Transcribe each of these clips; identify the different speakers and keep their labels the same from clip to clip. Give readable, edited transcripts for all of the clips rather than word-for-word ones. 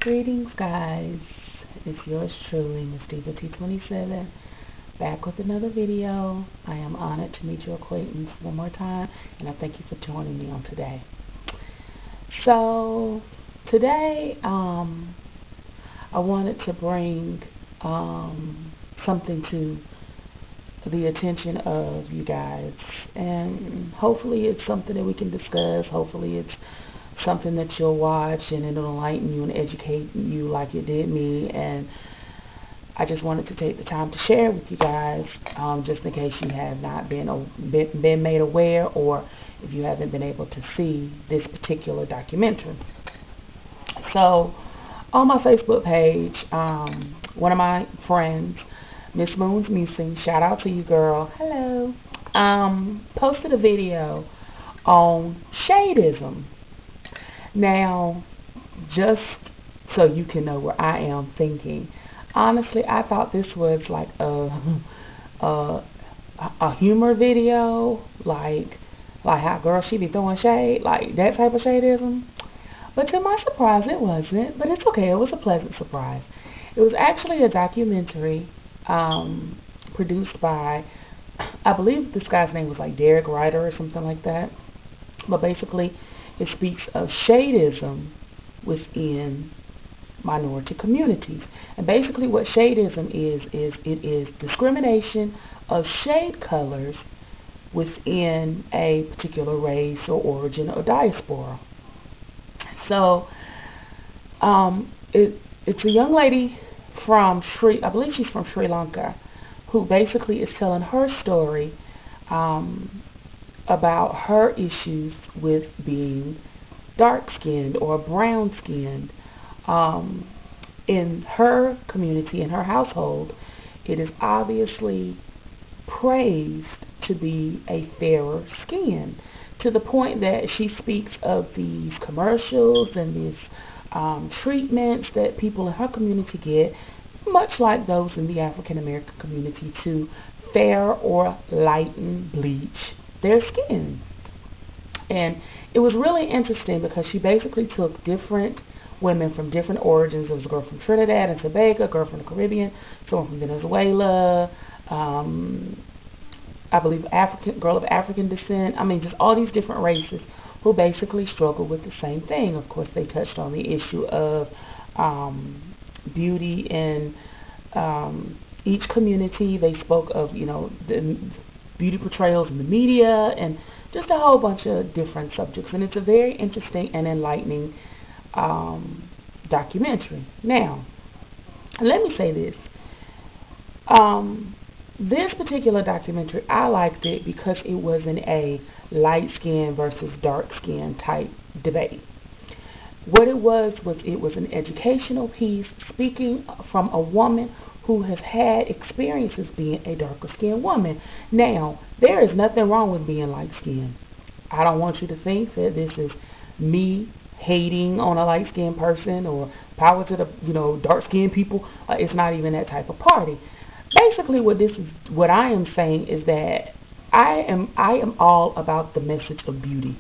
Speaker 1: Greetings, guys. It's yours truly, Miss Diva T27, back with another video. I am honored to meet your acquaintance one more time, and I thank you for joining me on today. So, today, I wanted to bring something to the attention of you guys, and hopefully it's something that we can discuss. Hopefully it's something that you'll watch and it'll enlighten you and educate you like it did me. And I just wanted to take the time to share with you guys, just in case you have not been made aware, or if you haven't been able to see this particular documentary. So on my Facebook page, one of my friends, Miss Moon's Musing, shout out to you, girl, hello, posted a video on Shadeism. Now, just so you can know where I am thinking, honestly, I thought this was like a humor video, like how girls she be throwing shade, like that type of Shadeism. But to my surprise, it wasn't. But it's okay. It was a pleasant surprise. It was actually a documentary produced by, I believe this guy's name was like Derek Ryder or something like that. But basically, it speaks of Shadeism within minority communities. And basically what Shadeism is it is discrimination of shade colors within a particular race or origin or diaspora. So it's a young lady from I believe she's from Sri Lanka, who basically is telling her story about her issues with being dark-skinned or brown-skinned. In her community, in her household, it is obviously praised to be a fairer skin, to the point that she speaks of these commercials and these treatments that people in her community get, much like those in the African American community, to fair or lighten, bleach their skin. And it was really interesting because she basically took different women from different origins. There was a girl from Trinidad and Tobago, a girl from the Caribbean, someone from Venezuela, I believe girl of African descent. I mean, just all these different races who basically struggle with the same thing. Of course, they touched on the issue of beauty in each community. They spoke of, the beauty portrayals in the media and just a whole bunch of different subjects. And it's a very interesting and enlightening documentary. Now, let me say this. This particular documentary, I liked it because it wasn't a light skin versus dark skin type debate. What it was an educational piece speaking from a woman who has had experiences being a darker skinned woman. Now, there is nothing wrong with being light skinned. I don't want you to think that this is me hating on a light skinned person or power to the dark skinned people. It's not even that type of party. Basically, what I am saying is that I am all about the message of beauty.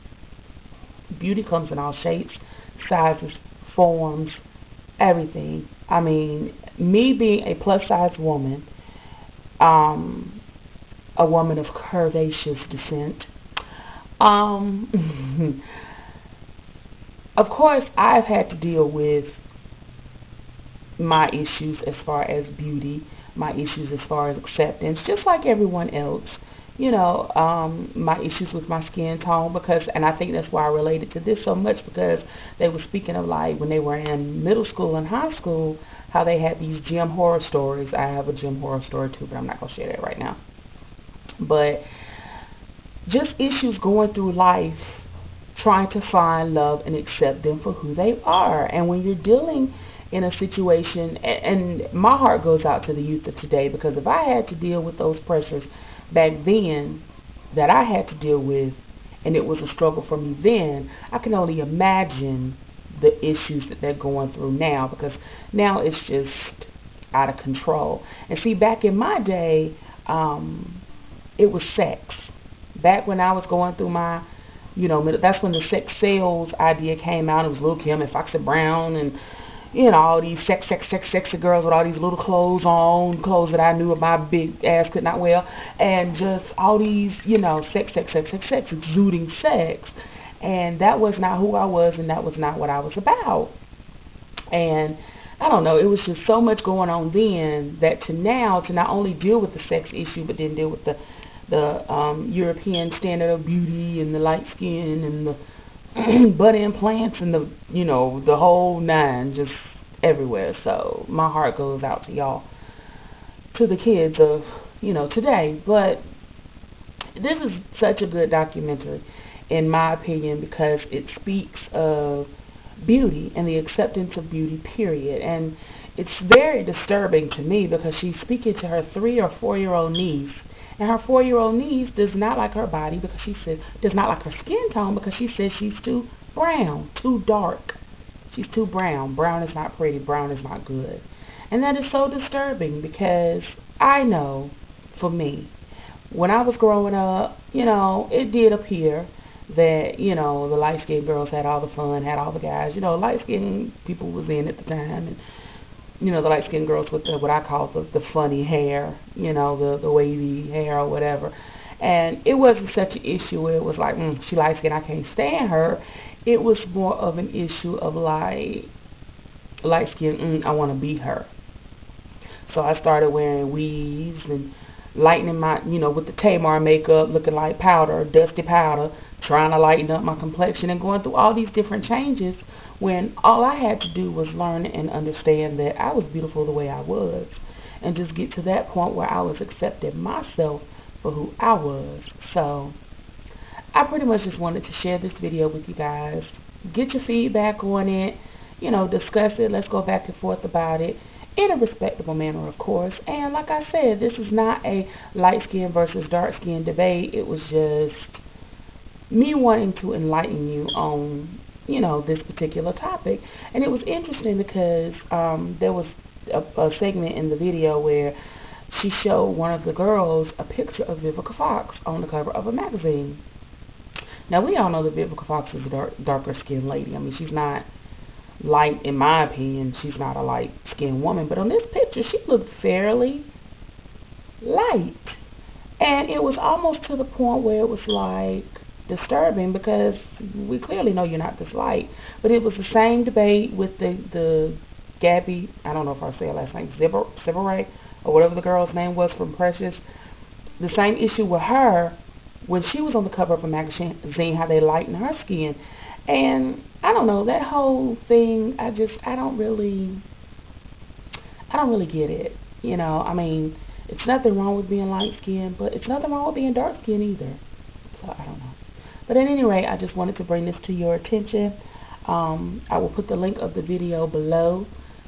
Speaker 1: Beauty comes in all shapes, sizes, forms, everything. I mean, me being a plus size woman, a woman of curvaceous descent, of course, I've had to deal with my issues as far as beauty, my issues as far as acceptance, just like everyone else. My issues with my skin tone, and I think that's why I related to this so much, because they were speaking of like when they were in middle school and high school, how they had these gym horror stories. I have a gym horror story too, but I'm not going to share that right now. But just issues going through life, trying to find love and accept them for who they are. And when you're dealing in a situation, and my heart goes out to the youth of today, because if I had to deal with those pressures back then that I had to deal with, and it was a struggle for me then, I can only imagine the issues that they're going through now, because now it's just out of control. And see, back in my day, it was sex. Back when I was going through my, that's when the sex sales idea came out. It was Lil' Kim and Foxy Brown and you know, all these sexy girls with all these little clothes on, clothes that I knew my big ass could not wear, and just all these, you know, sex, exuding sex. And that was not who I was, and that was not what I was about. And I don't know, it was just so much going on then that to now, to not only deal with the sex issue, but then deal with the European standard of beauty and the light skin and the butt implants and the, you know, the whole nine, just everywhere. So my heart goes out to y'all, to the kids of, you know, today. But this is such a good documentary, in my opinion, because it speaks of beauty and the acceptance of beauty, period. And it's very disturbing to me because she's speaking to her 3 or 4-year-old niece, and her 4-year-old niece does not like her body because she says, does not like her skin tone because she says she's too brown, too dark. She's too brown. Brown is not pretty. Brown is not good. And that is so disturbing because I know, for me, when I was growing up, you know, it did appear that, you know, the light-skinned girls had all the fun, had all the guys. You know, light-skinned people was in at the time, and, you know, the light-skinned girls with the, what I call the funny hair, you know, the wavy hair or whatever. And it wasn't such an issue where it was like, she light-skinned, I can't stand her. It was more of an issue of like, light-skinned, I want to be her. So I started wearing weaves and lightening my, you know, with the Tamar makeup, looking like powder, dusty powder, trying to lighten up my complexion and going through all these different changes when all I had to do was learn and understand that I was beautiful the way I was, and just get to that point where I was accepting myself for who I was. So I pretty much just wanted to share this video with you guys, get your feedback on it, you know, discuss it, let's go back and forth about it in a respectable manner, of course. And like I said, this is not a light skin versus dark skin debate. It was just me wanting to enlighten you on, you know, this particular topic. And it was interesting because there was a segment in the video where she showed one of the girls a picture of Vivica Fox on the cover of a magazine. Now, we all know that Vivica Fox is a darker skinned lady. I mean, she's not light, in my opinion. She's not a light skinned woman. But on this picture, she looked fairly light. And it was almost to the point where it was like disturbing because we clearly know you're not this light. But it was the same debate with the Gabby, I don't know if I say her last name, Zibere, or whatever the girl's name was from Precious. The same issue with her when she was on the cover of a magazine, how they lightened her skin. And I don't know, that whole thing, I don't really get it. You know, I mean, it's nothing wrong with being light skinned, but it's nothing wrong with being dark skinned either. So I don't know. But at any rate, I just wanted to bring this to your attention. I will put the link of the video below.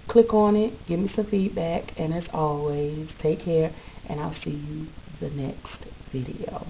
Speaker 1: Click on it, give me some feedback, and as always, take care, and I'll see you the next video.